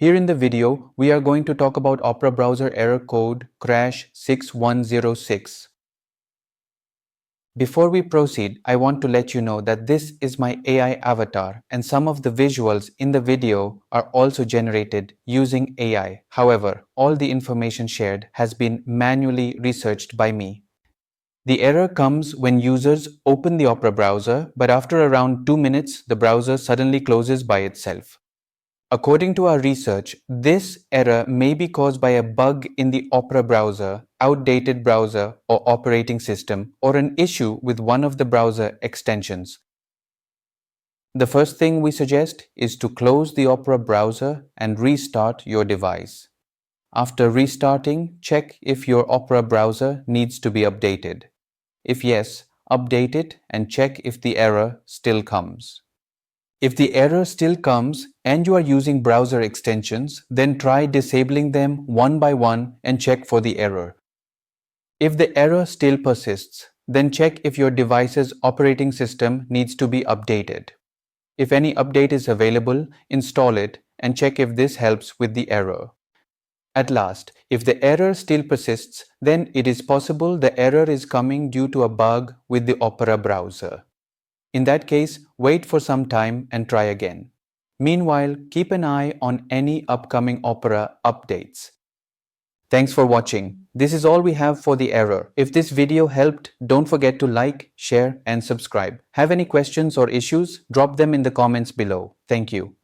Here in the video, we are going to talk about Opera browser error code CRASH-6106. Before we proceed, I want to let you know that this is my AI avatar and some of the visuals in the video are also generated using AI. However, all the information shared has been manually researched by me. The error comes when users open the Opera browser, but after around 2 minutes, the browser suddenly closes by itself. According to our research, this error may be caused by a bug in the Opera browser, outdated browser or operating system, or an issue with one of the browser extensions. The first thing we suggest is to close the Opera browser and restart your device. After restarting, check if your Opera browser needs to be updated. If yes, update it and check if the error still comes. If the error still comes and you are using browser extensions, then try disabling them one by one and check for the error. If the error still persists, then check if your device's operating system needs to be updated. If any update is available, install it and check if this helps with the error. At last, if the error still persists, then it is possible the error is coming due to a bug with the Opera browser. In that case, wait for some time and try again. Meanwhile, keep an eye on any upcoming Opera updates. Thanks for watching. This is all we have for the error. If this video helped, don't forget to like, share and subscribe. Have any questions or issues? Drop them in the comments below. Thank you.